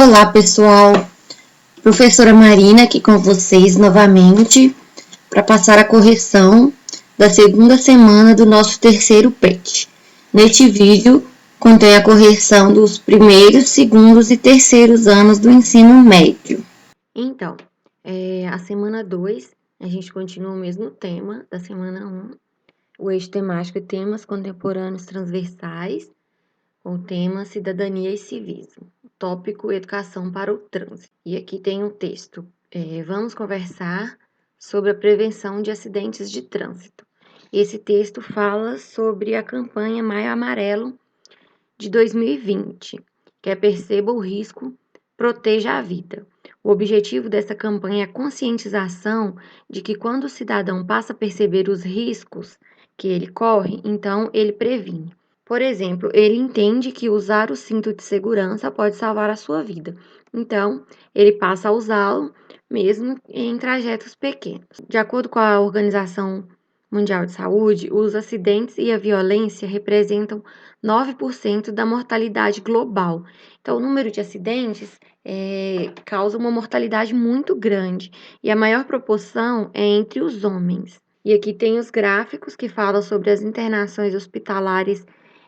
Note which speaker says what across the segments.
Speaker 1: Olá, pessoal. Professora Marina aqui com vocês novamente para passar a correção da segunda semana do nosso terceiro PET. Neste vídeo contém a correção dos primeiros, segundos e terceiros anos do ensino médio. Então, a semana 2, a gente continua o mesmo tema da semana 1, o eixo temático e temas contemporâneos transversais, com o tema Cidadania e Civismo, tópico Educação para o Trânsito. E aqui tem um texto. Vamos conversar sobre a prevenção de acidentes de trânsito. Esse texto fala sobre a campanha Maio Amarelo de 2020, que é Perceba o Risco, Proteja a Vida. O objetivo dessa campanha é a conscientização de que quando o cidadão passa a perceber os riscos que ele corre, então ele previne. Por exemplo, ele entende que usar o cinto de segurança pode salvar a sua vida. Então, ele passa a usá-lo mesmo em trajetos pequenos. De acordo com a Organização Mundial de Saúde, os acidentes e a violência representam 9% da mortalidade global. Então, o número de acidentes causa uma mortalidade muito grande e a maior proporção é entre os homens. E aqui tem os gráficos que falam sobre as internações hospitalares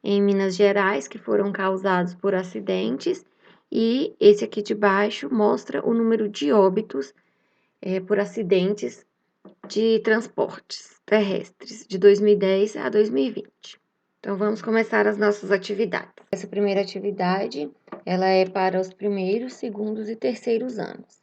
Speaker 1: em Minas Gerais, que foram causados por acidentes, e esse aqui de baixo mostra o número de óbitos por acidentes de transportes terrestres de 2010 a 2020. Então, vamos começar as nossas atividades. Essa primeira atividade, ela é para os primeiros, segundos e terceiros anos.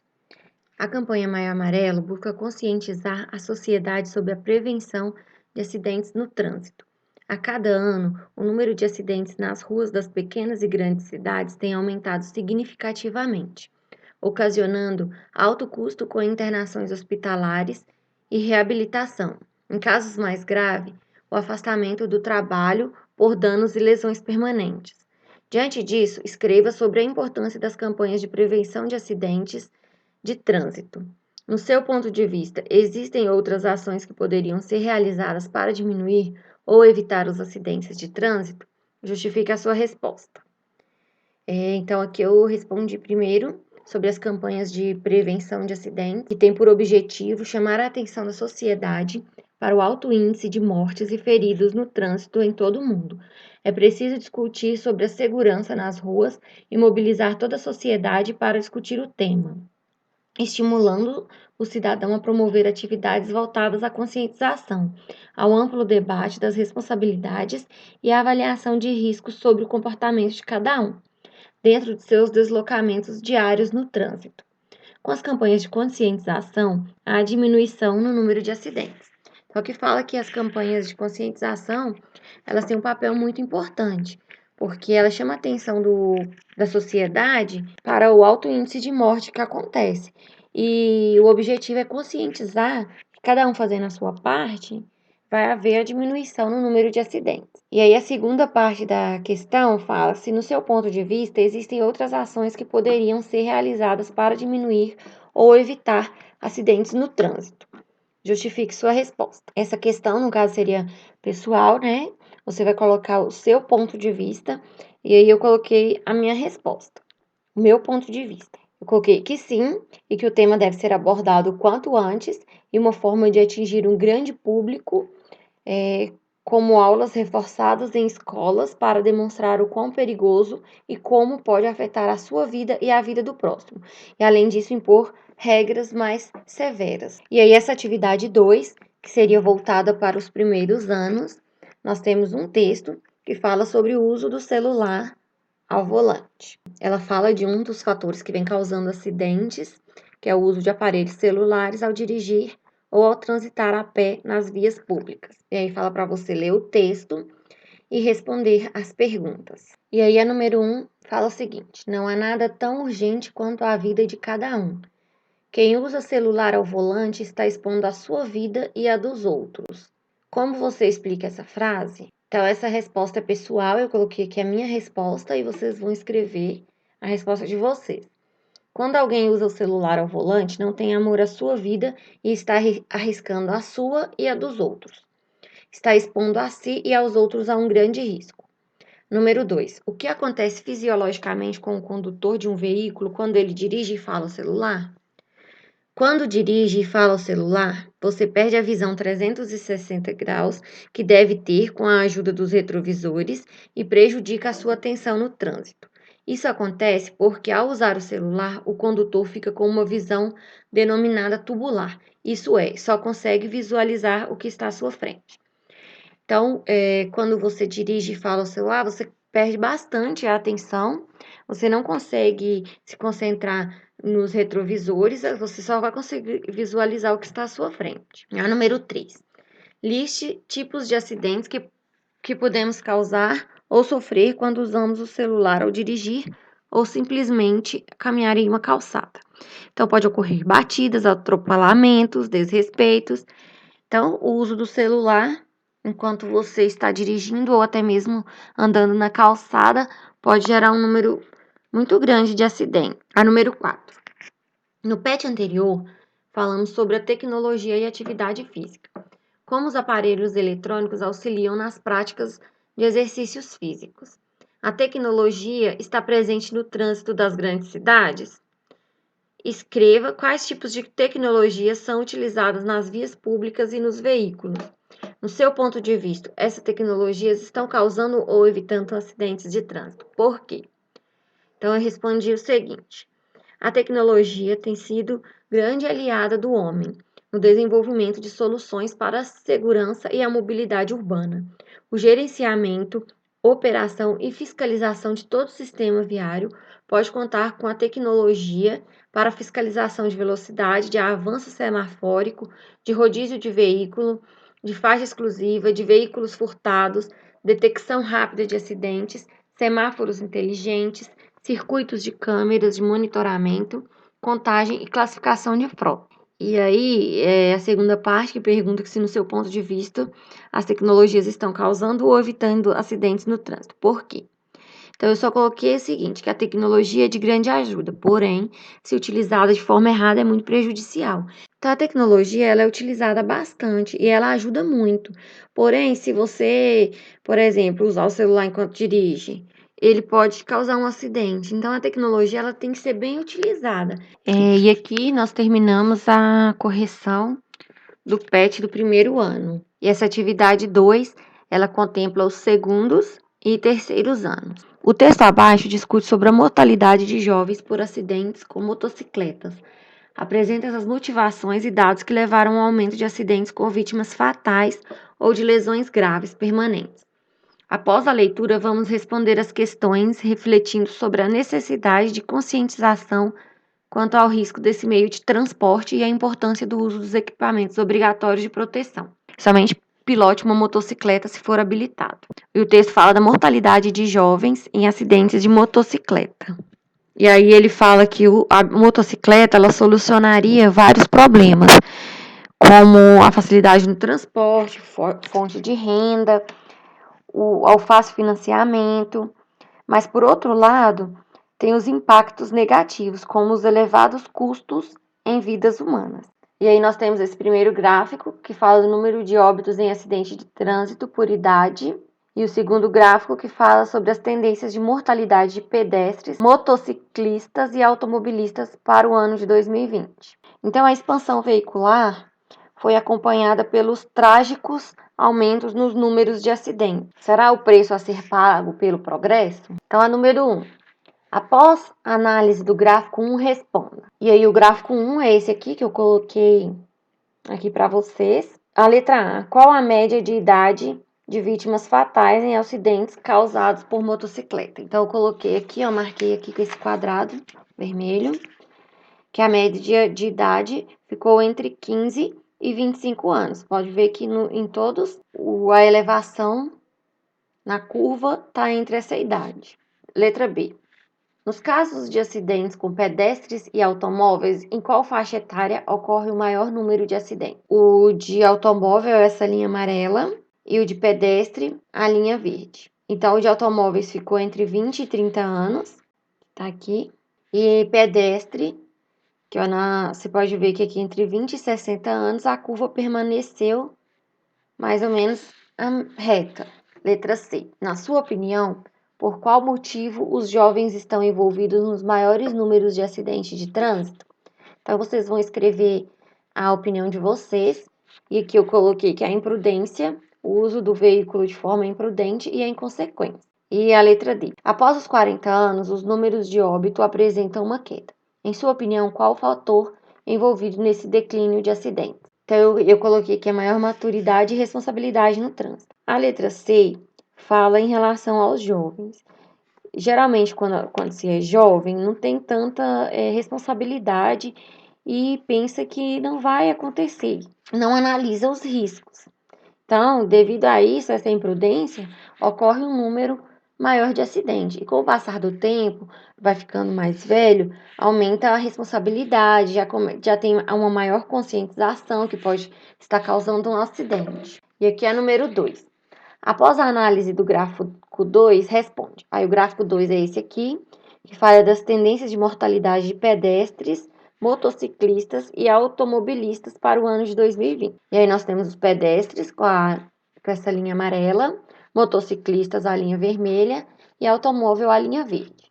Speaker 1: A campanha Maio Amarelo busca conscientizar a sociedade sobre a prevenção de acidentes no trânsito. A cada ano, o número de acidentes nas ruas das pequenas e grandes cidades tem aumentado significativamente, ocasionando alto custo com internações hospitalares e reabilitação. Em casos mais graves, o afastamento do trabalho por danos e lesões permanentes. Diante disso, escreva sobre a importância das campanhas de prevenção de acidentes de trânsito. No seu ponto de vista, existem outras ações que poderiam ser realizadas para diminuir ou evitar os acidentes de trânsito? Justifique a sua resposta. Então, aqui eu respondi primeiro sobre as campanhas de prevenção de acidentes, que tem por objetivo chamar a atenção da sociedade para o alto índice de mortes e feridos no trânsito em todo o mundo. É preciso discutir sobre a segurança nas ruas e mobilizar toda a sociedade para discutir o tema, estimulando o cidadão a promover atividades voltadas à conscientização, ao amplo debate das responsabilidades e à avaliação de riscos sobre o comportamento de cada um, dentro de seus deslocamentos diários no trânsito. Com as campanhas de conscientização, há diminuição no número de acidentes. Então, que fala que as campanhas de conscientização, elas têm um papel muito importante, porque ela chama a atenção da sociedade para o alto índice de morte que acontece. E o objetivo é conscientizar que cada um fazendo a sua parte, vai haver a diminuição no número de acidentes. E aí a segunda parte da questão fala se, no seu ponto de vista, existem outras ações que poderiam ser realizadas para diminuir ou evitar acidentes no trânsito. Justifique sua resposta. Essa questão, no caso, seria pessoal, né? Você vai colocar o seu ponto de vista e aí eu coloquei a minha resposta, o meu ponto de vista. Eu coloquei que sim e que o tema deve ser abordado o quanto antes e uma forma de atingir um grande público, como aulas reforçadas em escolas para demonstrar o quão perigoso e como pode afetar a sua vida e a vida do próximo. E, além disso, impor regras mais severas. E aí, essa atividade 2, que seria voltada para os primeiros anos, nós temos um texto que fala sobre o uso do celular ao volante. Ela fala de um dos fatores que vem causando acidentes, que é o uso de aparelhos celulares ao dirigir ou ao transitar a pé nas vias públicas. E aí fala para você ler o texto e responder as perguntas. E aí a número 1 fala o seguinte: não há nada tão urgente quanto a vida de cada um. Quem usa celular ao volante está expondo a sua vida e a dos outros. Como você explica essa frase? Então, essa resposta é pessoal, eu coloquei aqui a minha resposta e vocês vão escrever a resposta de vocês. Quando alguém usa o celular ao volante, não tem amor à sua vida e está arriscando a sua e a dos outros. Está expondo a si e aos outros a um grande risco. Número 2. O que acontece fisiologicamente com o condutor de um veículo quando ele dirige e fala ao celular? Quando dirige e fala ao celular, você perde a visão 360 graus que deve ter com a ajuda dos retrovisores e prejudica a sua atenção no trânsito. Isso acontece porque, ao usar o celular, o condutor fica com uma visão denominada tubular, isso é, só consegue visualizar o que está à sua frente. Então, quando você dirige e fala ao celular, você perde bastante a atenção, você não consegue se concentrar nos retrovisores, você só vai conseguir visualizar o que está à sua frente. A número 3. Liste tipos de acidentes que podemos causar ou sofrer quando usamos o celular ao dirigir ou simplesmente caminhar em uma calçada. Então, pode ocorrer batidas, atropelamentos, desrespeitos. Então, o uso do celular enquanto você está dirigindo ou até mesmo andando na calçada pode gerar um número muito grande de acidentes. A número 4. No PET anterior, falamos sobre a tecnologia e atividade física. Como os aparelhos eletrônicos auxiliam nas práticas de exercícios físicos. A tecnologia está presente no trânsito das grandes cidades? Escreva quais tipos de tecnologias são utilizadas nas vias públicas e nos veículos. No seu ponto de vista, essas tecnologias estão causando ou evitando acidentes de trânsito. Por quê? Então, eu respondi o seguinte: a tecnologia tem sido grande aliada do homem no desenvolvimento de soluções para a segurança e a mobilidade urbana, o gerenciamento, operação e fiscalização de todo o sistema viário pode contar com a tecnologia para fiscalização de velocidade, de avanço semafórico, de rodízio de veículo, de faixa exclusiva, de veículos furtados, detecção rápida de acidentes, semáforos inteligentes, circuitos de câmeras de monitoramento, contagem e classificação de frota. E aí, a segunda parte que pergunta se, no seu ponto de vista, as tecnologias estão causando ou evitando acidentes no trânsito. Por quê? Então, eu só coloquei o seguinte, que a tecnologia é de grande ajuda, porém, se utilizada de forma errada, é muito prejudicial. Então, a tecnologia, ela é utilizada bastante e ela ajuda muito. Porém, se você, por exemplo, usar o celular enquanto dirige, ele pode causar um acidente. Então, a tecnologia, ela tem que ser bem utilizada. E aqui nós terminamos a correção do PET do primeiro ano. E essa atividade 2, ela contempla os segundos e terceiros anos. O texto abaixo discute sobre a mortalidade de jovens por acidentes com motocicletas. Apresenta as motivações e dados que levaram ao aumento de acidentes com vítimas fatais ou de lesões graves permanentes. Após a leitura, vamos responder as questões refletindo sobre a necessidade de conscientização quanto ao risco desse meio de transporte e a importância do uso dos equipamentos obrigatórios de proteção. Somente pilote uma motocicleta se for habilitado. E o texto fala da mortalidade de jovens em acidentes de motocicleta. E aí ele fala que a motocicleta ela solucionaria vários problemas, como a facilidade no transporte, fonte de renda, ao fácil financiamento. Mas, por outro lado, tem os impactos negativos, como os elevados custos em vidas humanas. E aí nós temos esse primeiro gráfico, que fala do número de óbitos em acidente de trânsito por idade, e o segundo gráfico, que fala sobre as tendências de mortalidade de pedestres, motociclistas e automobilistas para o ano de 2020. Então, a expansão veicular foi acompanhada pelos trágicos aumentos nos números de acidentes. Será o preço a ser pago pelo progresso? Então, a número 1. Após a análise do gráfico 1, responda. E aí, o gráfico 1 é esse aqui que eu coloquei aqui para vocês. A letra A. Qual a média de idade de vítimas fatais em acidentes causados por motocicleta? Então, eu coloquei aqui, ó, marquei aqui com esse quadrado vermelho, que a média de idade ficou entre 15 e 25 anos. Pode ver que em todos a elevação na curva está entre essa idade. Letra B. Nos casos de acidentes com pedestres e automóveis, em qual faixa etária ocorre o maior número de acidentes? O de automóvel é essa linha amarela e o de pedestre, a linha verde. Então, o de automóveis ficou entre 20 e 30 anos, tá aqui. E pedestre, que você pode ver que aqui entre 20 e 60 anos a curva permaneceu mais ou menos reta. Letra C. Na sua opinião, por qual motivo os jovens estão envolvidos nos maiores números de acidentes de trânsito? Então, vocês vão escrever a opinião de vocês, e aqui eu coloquei que a imprudência, o uso do veículo de forma imprudente e a inconsequência. E a letra D. Após os 40 anos, os números de óbito apresentam uma queda. Em sua opinião, qual o fator envolvido nesse declínio de acidentes? Então, eu coloquei que é maior maturidade e responsabilidade no trânsito. A letra C fala em relação aos jovens. Geralmente, quando se é jovem, não tem tanta responsabilidade e pensa que não vai acontecer, não analisa os riscos. Então, devido a isso, essa imprudência, ocorre um número maior de acidentes. E com o passar do tempo, vai ficando mais velho, aumenta a responsabilidade, já tem uma maior conscientização que pode estar causando um acidente. E aqui é número 2. Após a análise do gráfico 2, responde. Aí o gráfico 2 é esse aqui, que fala das tendências de mortalidade de pedestres, motociclistas e automobilistas para o ano de 2020. E aí nós temos os pedestres com essa linha amarela, motociclistas a linha vermelha e automóvel a linha verde.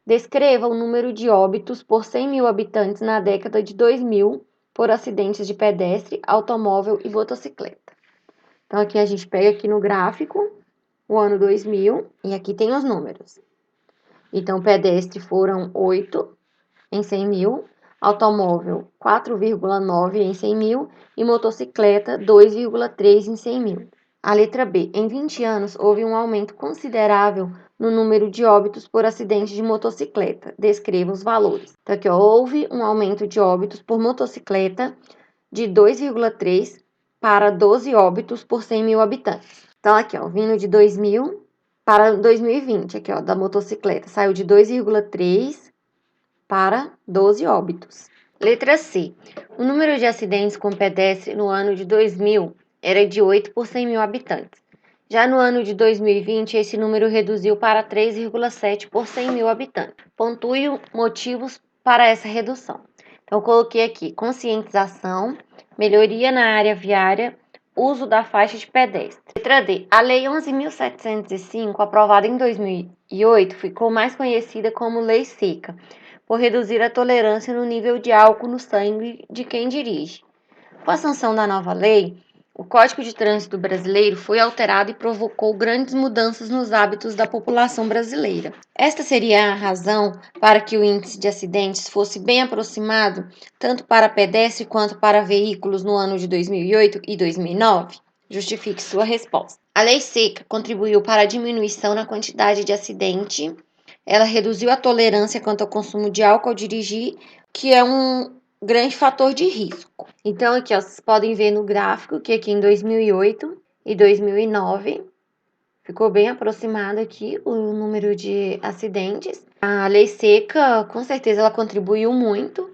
Speaker 1: Descreva o número de óbitos por 100 mil habitantes na década de 2000 por acidentes de pedestre, automóvel e motocicleta. Então, aqui a gente pega aqui no gráfico o ano 2000 e aqui tem os números. Então, pedestre foram 8 em 100 mil, automóvel 4,9 em 100 mil e motocicleta 2,3 em 100 mil. A letra B. Em 20 anos, houve um aumento considerável no número de óbitos por acidente de motocicleta. Descreva os valores. Então, aqui, ó, houve um aumento de óbitos por motocicleta de 2,3 para 12 óbitos por 100 mil habitantes. Então, aqui, ó, vindo de 2000 para 2020, aqui, ó, da motocicleta, saiu de 2,3 para 12 óbitos. Letra C. O número de acidentes com pedestre no ano de 2000 era de 8 por 100 mil habitantes. Já no ano de 2020, esse número reduziu para 3,7 por 100 mil habitantes. Pontue motivos para essa redução. Então, eu coloquei aqui conscientização, melhoria na área viária, uso da faixa de pedestre. Letra D. A Lei 11.705, aprovada em 2008, ficou mais conhecida como Lei Seca, por reduzir a tolerância no nível de álcool no sangue de quem dirige. Com a sanção da nova lei, o Código de Trânsito brasileiro foi alterado e provocou grandes mudanças nos hábitos da população brasileira. Esta seria a razão para que o índice de acidentes fosse bem aproximado tanto para pedestre quanto para veículos no ano de 2008 e 2009? Justifique sua resposta. A lei seca contribuiu para a diminuição na quantidade de acidente. Ela reduziu a tolerância quanto ao consumo de álcool ao dirigir, que é um grande fator de risco. Então, aqui, ó, vocês podem ver no gráfico que aqui em 2008 e 2009 ficou bem aproximado aqui o número de acidentes. A lei seca, com certeza, ela contribuiu muito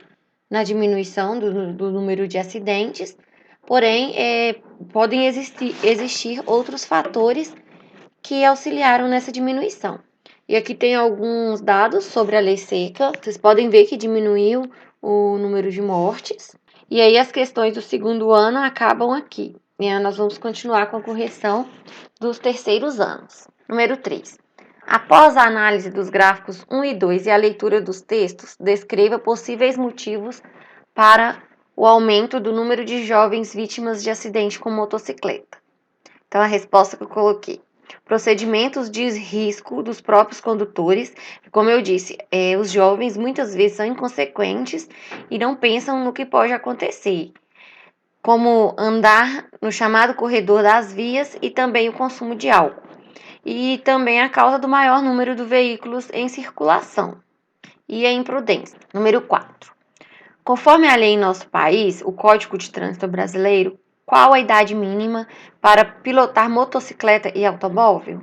Speaker 1: na diminuição do número de acidentes, porém, podem existir outros fatores que auxiliaram nessa diminuição. E aqui tem alguns dados sobre a lei seca. Vocês podem ver que diminuiu o número de mortes. E aí as questões do segundo ano acabam aqui. E aí nós vamos continuar com a correção dos terceiros anos. Número 3. Após a análise dos gráficos 1 e 2 e a leitura dos textos, descreva possíveis motivos para o aumento do número de jovens vítimas de acidente com motocicleta. Então, a resposta que eu coloquei: procedimentos de risco dos próprios condutores. Como eu disse, os jovens muitas vezes são inconsequentes e não pensam no que pode acontecer, como andar no chamado corredor das vias e também o consumo de álcool. E também a causa do maior número de veículos em circulação e a imprudência. Número 4. Conforme a lei em nosso país, o Código de Trânsito Brasileiro, qual a idade mínima para pilotar motocicleta e automóvel?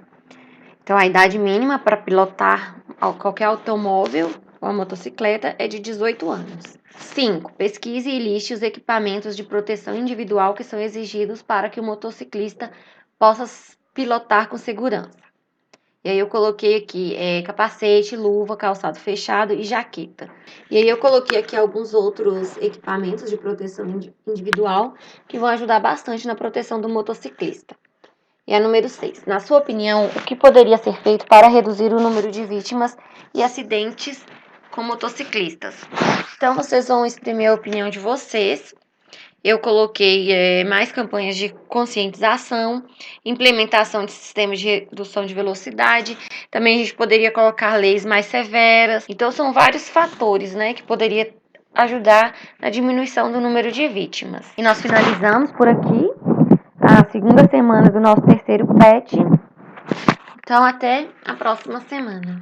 Speaker 1: Então, a idade mínima para pilotar qualquer automóvel ou a motocicleta é de 18 anos. 5. Pesquise e liste os equipamentos de proteção individual que são exigidos para que o motociclista possa pilotar com segurança. E aí eu coloquei aqui capacete, luva, calçado fechado e jaqueta. E aí eu coloquei aqui alguns outros equipamentos de proteção individual que vão ajudar bastante na proteção do motociclista. E a número 6. Na sua opinião, o que poderia ser feito para reduzir o número de vítimas e acidentes com motociclistas? Então, vocês vão exprimir a opinião de vocês. Eu coloquei mais campanhas de conscientização, implementação de sistemas de redução de velocidade. Também a gente poderia colocar leis mais severas. Então, são vários fatores, né, que poderia ajudar na diminuição do número de vítimas. E nós finalizamos por aqui a segunda semana do nosso terceiro PET. Então, até a próxima semana.